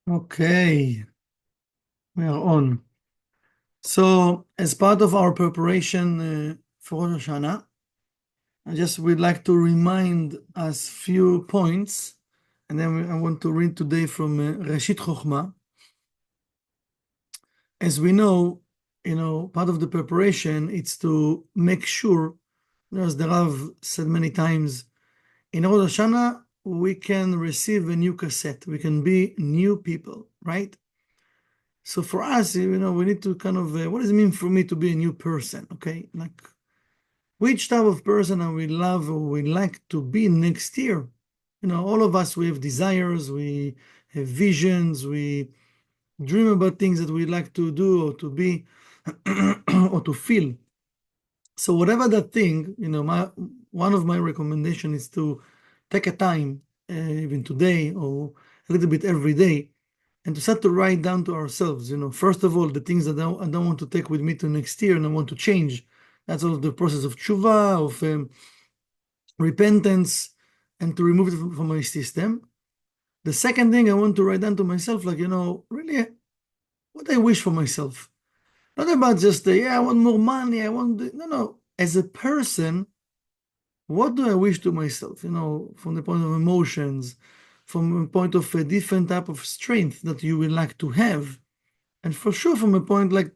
Okay, we are on. So, as part of our preparation for Rosh Hashanah, I just would like to remind us few points, and then I want to read today from Reshit Chochmah. As we know, part of the preparation is to make sure, as the Rav said many times, in Rosh Hashanah we can receive a new cassette. We can be new people, right? So for us, we need to kind of, what does it mean for me to be a new person? Okay, like which type of person I will love or we like to be next year? All of us, we have desires, we have visions, we dream about things that we like to do or to be or to feel. So whatever that thing, one of my recommendation is to take a time, even today or a little bit every day, and to start to write down to ourselves, first of all, the things that I don't want to take with me to next year and I want to change. That's all the process of tshuva, of repentance, and to remove it from my system. The second thing I want to write down to myself, like, really what I wish for myself. Not about just, yeah, I want more money, no, no. As a person, what do I wish to myself, from the point of emotions, from a point of a different type of strength that you would like to have. And for sure, from a point like,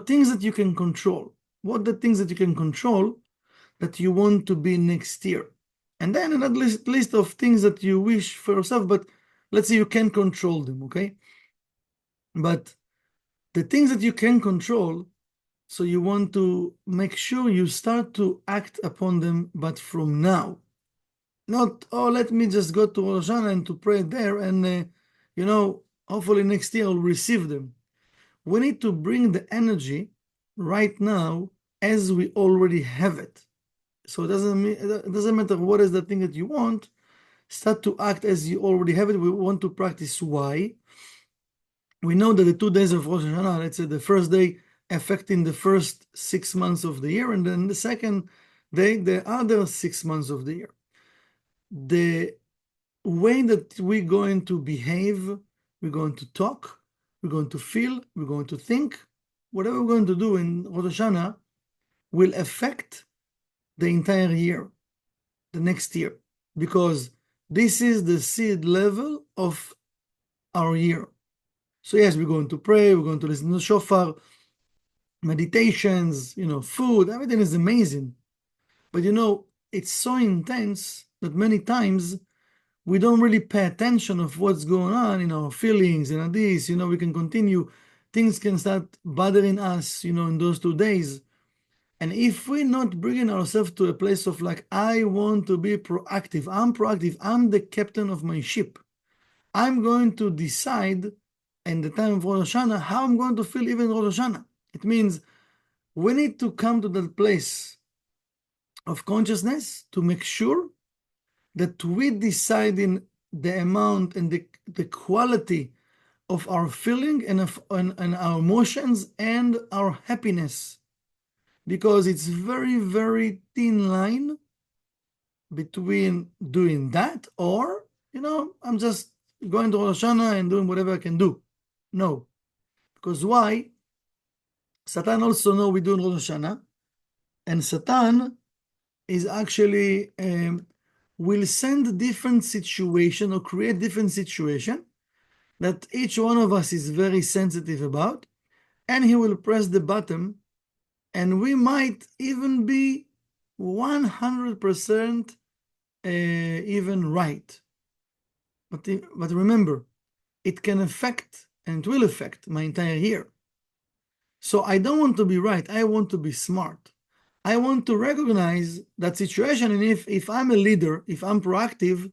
things that you can control. What the things that you can control that you want to be next year? And then another list of things that you wish for yourself, but let's say you can control them, okay? But the things that you can control, so you want to make sure you start to act upon them, but from now. Not, oh, let me just go to Rosh Hashanah and to pray there, and, hopefully next year I'll receive them. We need to bring the energy right now as we already have it. So it doesn't matter what is the thing that you want. Start to act as you already have it. We want to practice why. We know that the 2 days of Rosh Hashanah, let's say the first day affecting the first 6 months of the year, and then the second day, the other 6 months of the year. The way that we're going to behave, we're going to talk, we're going to feel, we're going to think, whatever we're going to do in Rosh Hashanah will affect the entire year, the next year, because this is the seed level of our year. So yes, we're going to pray, we're going to listen to shofar, meditations, food, everything is amazing. But it's so intense that many times we don't really pay attention of what's going on in our feelings and this, we can continue. Things can start bothering us, in those 2 days. And if we're not bringing ourselves to a place of like, I want to be proactive, I'm the captain of my ship. I'm going to decide in the time of Rosh Hashanah how I'm going to feel even Rosh Hashanah. It means we need to come to that place of consciousness to make sure that we decide in the amount and the quality of our feeling and our emotions and our happiness, because it's very, very thin line between doing that or, I'm just going to Rosh Hashanah and doing whatever I can do. No, because why? Satan also know we do Rosh Hashanah, and Satan is actually will send different situation or create different situation that each one of us is very sensitive about, and he will press the button, and we might even be 100% even right. But remember, it can affect and it will affect my entire year. So I don't want to be right. I want to be smart. I want to recognize that situation. And if I'm a leader, if I'm proactive,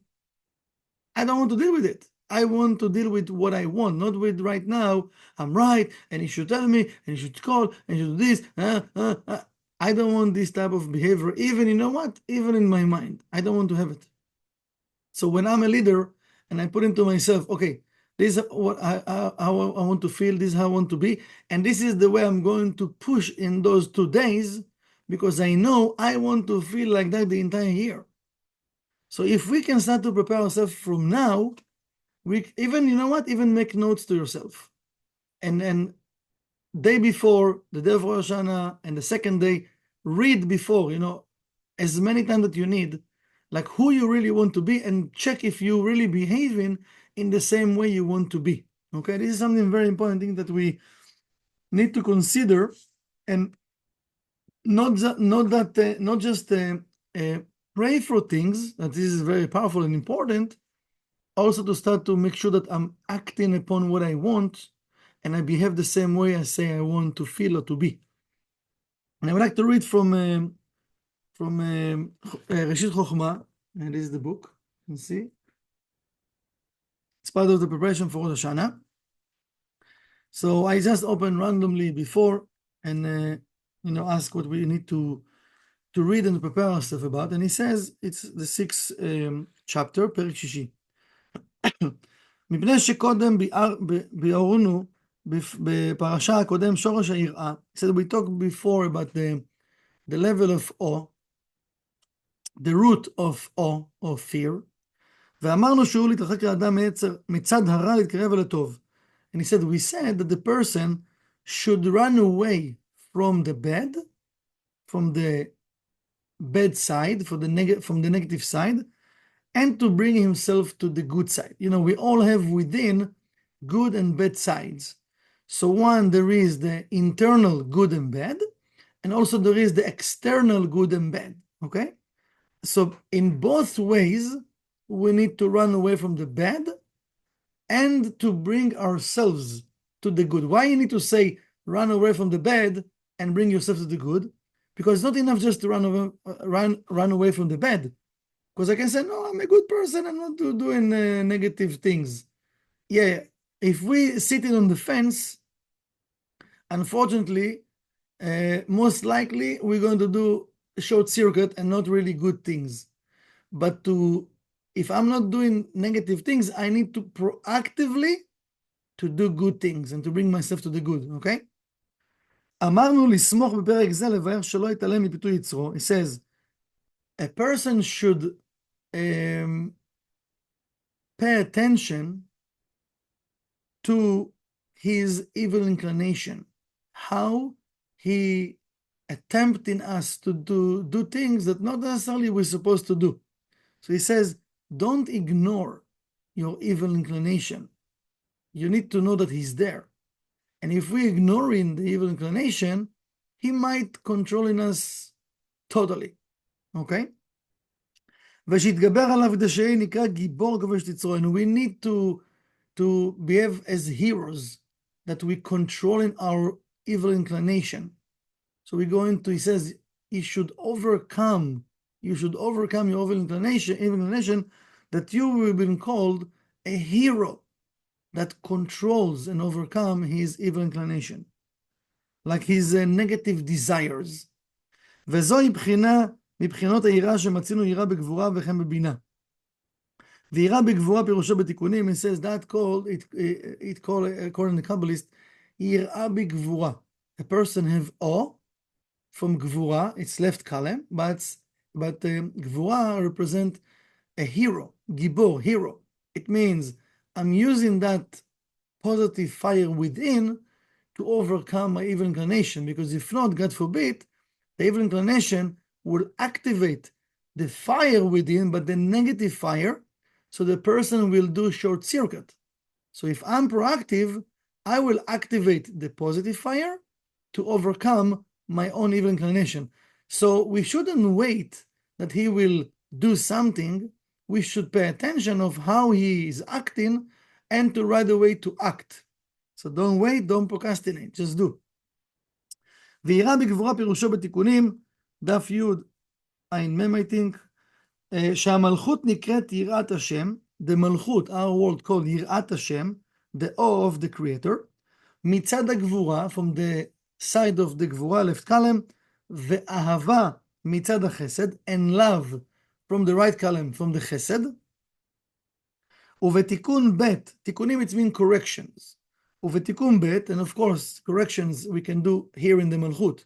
I don't want to deal with it. I want to deal with what I want, not with right now. I'm right, and you should tell me, and you should call, and you should do this. I don't want this type of behavior, even, you know what? Even in my mind, I don't want to have it. So when I'm a leader and I put into myself, okay, this is what how I want to feel, this is how I want to be, and this is the way I'm going to push in those 2 days, because I know I want to feel like that the entire year. So if we can start to prepare ourselves from now, even, you know what, even make notes to yourself. And day before, the day of Rosh Hashanah, and the second day, read before, as many times that you need, like who you really want to be, and check if you really behaving in the same way you want to be. Okay, this is something very important thing that we need to consider, and not just pray for things. That this is very powerful and important. Also to start to make sure that I'm acting upon what I want, and I behave the same way I say I want to feel or to be. And I would like to read from Reshit Chochmah, and this is the book. You can see it's part of the preparation for Rosh Hashanah. So I just opened randomly before and ask what we need to read and prepare ourselves about. And he says it's the sixth chapter, פרק שישי. מפני שקודם ביארנו בפרשה הקודם שורש היראה. He said we talked before about the level of awe, the root of awe or fear. ואמרנו שהוא להתרחק לאדם מצד הרע להתקרב אל הטוב. And he said, we said that the person should run away from the bad side, from the negative side, and to bring himself to the good side. We all have within good and bad sides. So one, there is the internal good and bad, and also there is the external good and bad, okay? So in both ways, we need to run away from the bad and to bring ourselves to the good. Why you need to say run away from the bad and bring yourself to the good? Because it's not enough just to run away from the bad. Because I can say, no, I'm a good person, I'm not doing negative things. Yeah, if we sitting on the fence, unfortunately, most likely we're going to do a short circuit and not really good things. But if I'm not doing negative things, I need to proactively to do good things and to bring myself to the good, okay? אמרנו לסמוך בפרק זה לבאר שלא יתעלם מפיתוי יצרו. It says, a person should pay attention to his evil inclination, how he attempting us to do things that not necessarily we're supposed to do. So he says, don't ignore your evil inclination. You need to know that he's there. And if we ignoring the evil inclination, he might controlling us totally. Okay? ושיתגבר עליו כדי שיהיה נקרא גיבור כובש תצרו. And we need to behave as heroes, that we controlling our evil inclination. So we go into, he says, you should overcome your evil inclination, that you will be called a hero that controls and overcome his evil inclination, like his negative desires. וזוהי בחינה מבחינות היראה שמצינו יראה בגבורה וכן בבינה. ויראה בגבורה פירושו בתיקונים, it says that called, it called, according to the Kabbalist, יראה בגבורה. A person have awe from גבורה, it's left column, but גבורה represent a hero, גיבור, hero. It means I'm using that positive fire within to overcome my evil inclination, because if not, God forbid, the evil inclination will activate the fire within, but the negative fire, so the person will do short circuit. So if I'm proactive, I will activate the positive fire to overcome my own evil inclination. So we shouldn't wait that he will do something. We should pay attention of how he is acting and to right away to act. So don't wait, don't procrastinate, just do. ויראה בגבורה פירושו בתיקונים, דף י' ע"מ I think, שהמלכות נקראת יראת השם, the מלכות, our world called יראת השם, the awe of the creator, מצד הגבורה, from the side of the גבורה, left column, ואהבה מצד החסד, and love from the right column, from the חסד, ובתיקון ב', תיקונים it means corrections, ובתיקון ב', and of course corrections we can do here in the מלכות,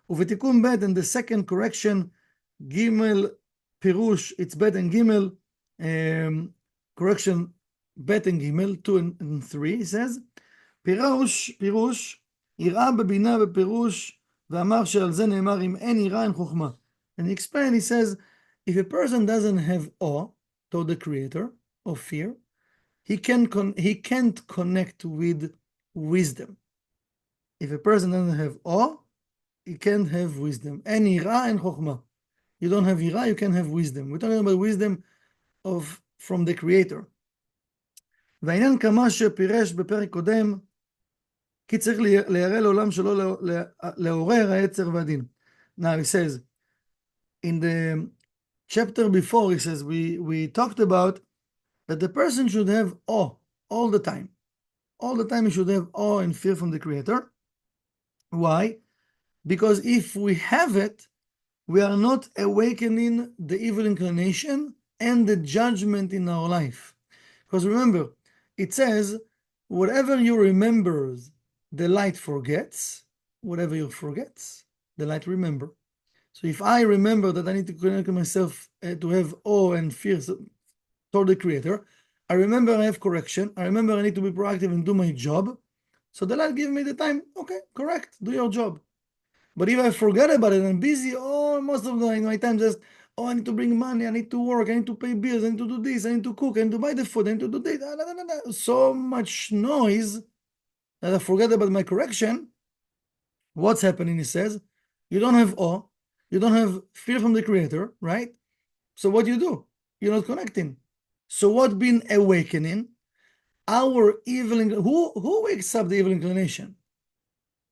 ובתיקון ב', and the second correction, ג' פירוש, it's ב' and ג', correction ב' ג', 2 and 3, he says, פירוש, יראה בבינה בפירוש, ואמר שעל זה נאמר, אם אין יראה אין חוכמה. And he explained, he says, if a person doesn't have awe toward the creator, or fear, he can't connect with wisdom. If a person doesn't have awe, he can't have wisdom. אין יראה אין חוכמה. You don't have יראה, you can't have wisdom. We're talking about wisdom from the creator. והעניין כמה שפירש בפרק קודם, כי צריך להיראה לעולם שלא לעורר העצר והדין. Now he says, in the chapter before, he says, we talked about that the person should have awe all the time. All the time he should have awe and fear from the Creator. Why? Because if we have it, we are not awakening the evil inclination and the judgment in our life. Because remember, it says, whatever you remember, the light forgets. Whatever you forgets, the light remember. So if I remember that I need to connect myself to have awe and fear toward the Creator, I remember I have correction. I remember I need to be proactive and do my job. So the light gives me the time, okay, correct, do your job. But if I forget about it, I'm busy, most of my time just, I need to bring money, I need to work, I need to pay bills, I need to do this, I need to cook, I need to buy the food, I need to do this, so much noise that I forget about my correction. What's happening, he says, you don't have awe, you don't have fear from the Creator, right? So what do? You're not connecting. So what been awakening? Our evil, who wakes up the evil inclination?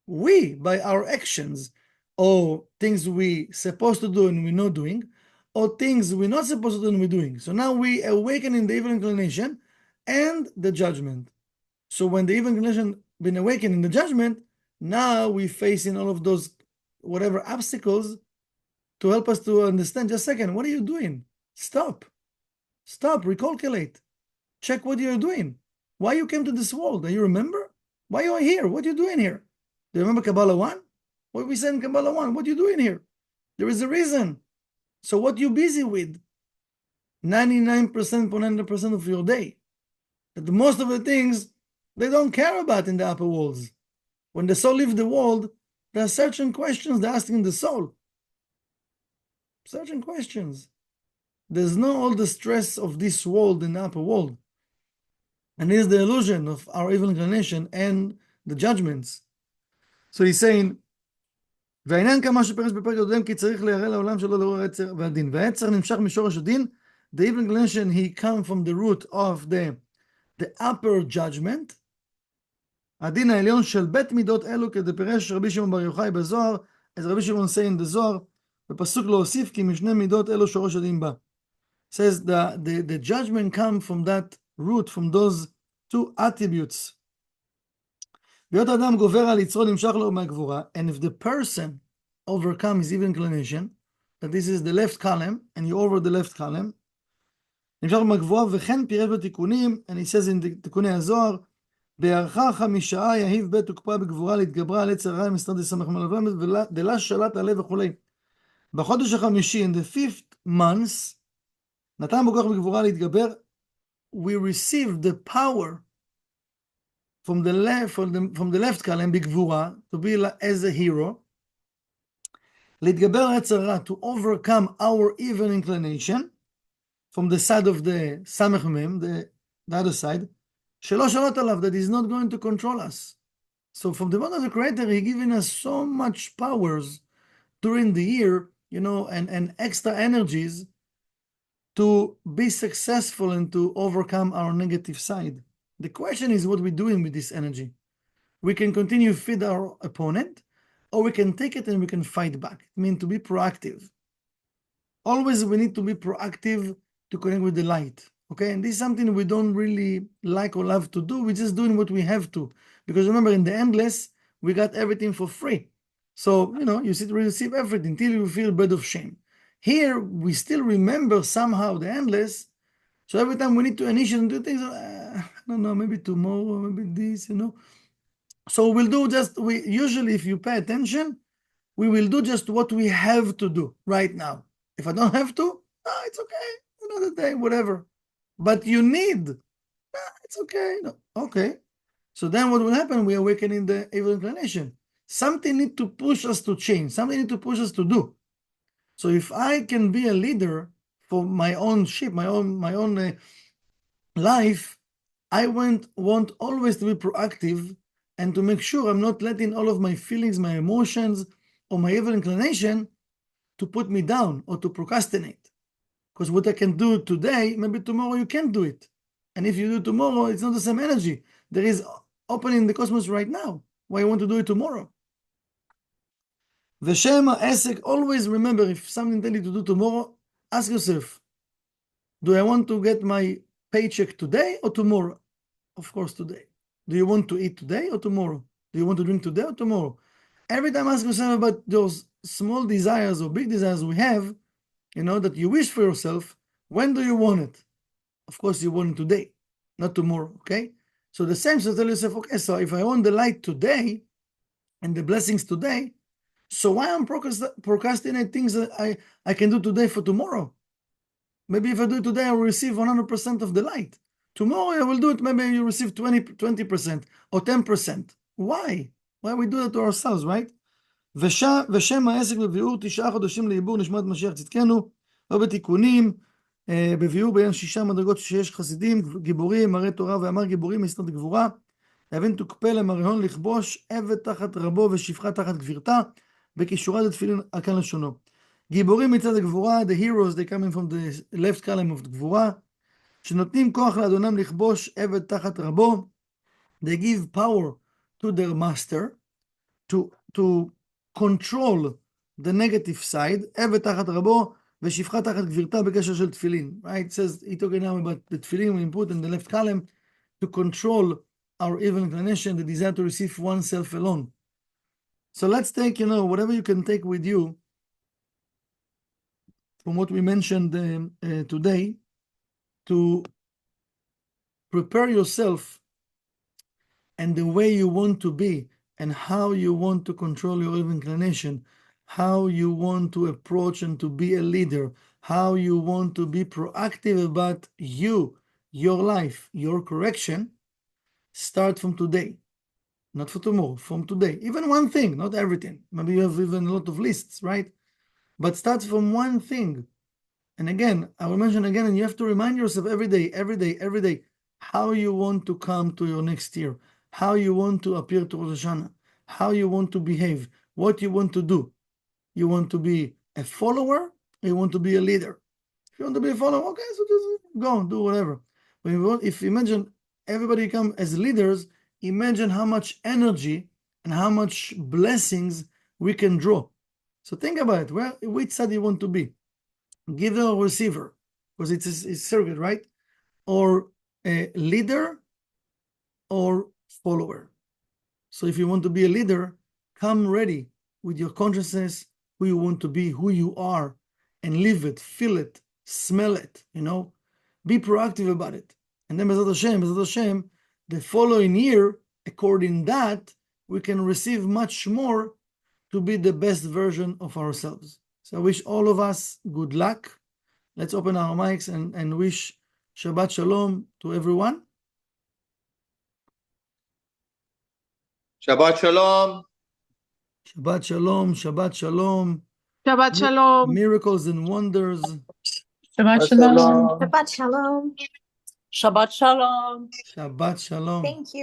We, by our actions, or things we supposed to do and we're not doing, or things we're not supposed to do and we're doing. So now we awaken in the evil inclination and the judgment. So when the evil inclination been awakened in the judgment, now we facing all of those whatever obstacles to help us to understand. Just a second, what are you doing? Stop, recalculate, check what you're doing. Why you came to this world? Do you remember? Why you are here? What are you doing here? Do you remember Kabbalah 1? What we said in Kabbalah 1? What are you doing here? There is a reason. So what you busy with? 99%, 100% of your day. That most of the things they don't care about in the upper worlds. When the soul leaves the world, there are certain questions they're asking the soul. Certain questions. There's no all the stress of this world in the upper world. And it's the illusion of our evil inclination and the judgments. So he's saying, והעניין כמה שפרש בפרק הקודם, כי צריך להיראה לעולם שלא לעורר העצר והדין. והעצר נמשך משורש הדין, the evil inclination, he come from the root of the upper judgment, הדין העליון של בית מידות אלו, כדי פירש רבי שמעון בר יוחאי בזוהר, as רבי שמעון say in the זוהר, בפסוק להוסיף, כי משני מידות אלו שורש הדין בא. Says the judgment come from that root, from those two attributes. והיות האדם גובר על יצרו נמשך לו מהגבורה, and if the person overcome his evil inclination, that this is the left column, and you over the left column, נמשך לו מהגבורה, וכן פירש בתיקונים, and he says in תיקוני הזוהר, בהערכה חמישעה יהיב בית וקפא בגבורה להתגברה על יצר הרע מסתר דסמך מלבלת, ודלה שלט עליה וכו'. בחודש החמישי, in the 5th month, נתן בו כוח בגבורה להתגבר, we received the power from the left column בגבורה, to be as a hero, להתגבר על יצר הרע, to overcome our evil inclination, from the side of the סמך מם, the other side, שלא שלט עליו, that is not going to control us. So from the point of the Creator, he giving us so much powers during the year, and extra energies to be successful and to overcome our negative side. The question is what we're doing with this energy. We can continue to feed our opponent, or we can take it and we can fight back. I mean, to be proactive. Always we need to be proactive to connect with the light. Okay, and this is something we don't really like or love to do. We're just doing what we have to. Because remember, in the endless, we got everything for free. So, you receive everything till you feel bad of shame. Here, we still remember somehow the endless. So every time we need to initiate and do things, I don't know, maybe tomorrow, maybe this, So we'll do usually if you pay attention, we will do just what we have to do right now. If I don't have to, it's okay, another day, whatever. But you need It's okay. No. Okay. So then what will happen? We awaken in the evil inclination. Something need to push us to change. Something need to push us to do. So if I can be a leader for my own ship, my own life, I want always to be proactive and to make sure I'm not letting all of my feelings, my emotions, or my evil inclination to put me down or to procrastinate. Because what I can do today, maybe tomorrow you can't do it. And if you do tomorrow, it's not the same energy. There is opening in the cosmos right now. Why you want to do it tomorrow? V'shem ha'esek, always remember, if something tell you to do tomorrow, ask yourself, do I want to get my paycheck today or tomorrow? Of course, today. Do you want to eat today or tomorrow? Do you want to drink today or tomorrow? Every time ask yourself about those small desires or big desires we have, that you wish for yourself. When do you want it? Of course, you want it today, not tomorrow, okay? So the same, so tell yourself, okay, so if I want the light today and the blessings today, so why I'm procrastinating things that I can do today for tomorrow? Maybe if I do it today, I will receive 100% of the light. Tomorrow I will do it, maybe you receive 20% or 10%. Why? Why we do that to ourselves, right? ושם העסק בביאור 9 חודשים לעיבור נשמת משיח צדקנו, לא בתיקונים, בביאור בין 6 מדרגות שיש חסידים, גיבורים, מראה תורה ואמר גיבורים מסתת גבורה, להבין תוקפה למרהון לכבוש, עבד תחת רבו ושפחה תחת גבירתה, בכישורה דתפילין על כאן לשונו. גיבורים מצד הגבורה, the heroes, they coming from the left column of גבורה, שנותנים כוח לאדונם לכבוש עבד תחת רבו, they give power to their master, to control the negative side, עבד תחת רבו ושפחה תחת גבירתה בקשר של תפילין. Right? It says, he talking now about the tefillin we put in the left column to control our evil inclination, the desire to receive oneself alone. So let's take, whatever you can take with you from what we mentioned today to prepare yourself and the way you want to be and how you want to control your evil inclination, how you want to approach and to be a leader, how you want to be proactive about you, your life, your correction. Start from today, not for tomorrow, from today. Even one thing, not everything. Maybe you have even a lot of lists, right? But start from one thing. And again, I will mention again, and you have to remind yourself every day, how you want to come to your next year, how you want to appear to Rosh Hashanah, how you want to behave, what you want to do. You want to be a follower, or you want to be a leader? If you want to be a follower, okay, so just go and do whatever. But if you imagine everybody come as leaders, imagine how much energy and how much blessings we can draw. So think about it. Which side you want to be? Giver or receiver? Because it's a circuit, right? Or a leader or follower. So if you want to be a leader, come ready with your consciousness, who you want to be, who you are, and live it, feel it, smell it, Be proactive about it. And then Bezat Hashem, the following year, according that, we can receive much more to be the best version of ourselves. So I wish all of us good luck. Let's open our mics and wish Shabbat Shalom to everyone. Shabbat Shalom. Shabbat Shalom, Shabbat Shalom. Shabbat Shalom. Miracles and wonders. Shabbat Shalom. Shabbat Shalom. Shabbat Shalom. Shabbat Shalom. Thank you.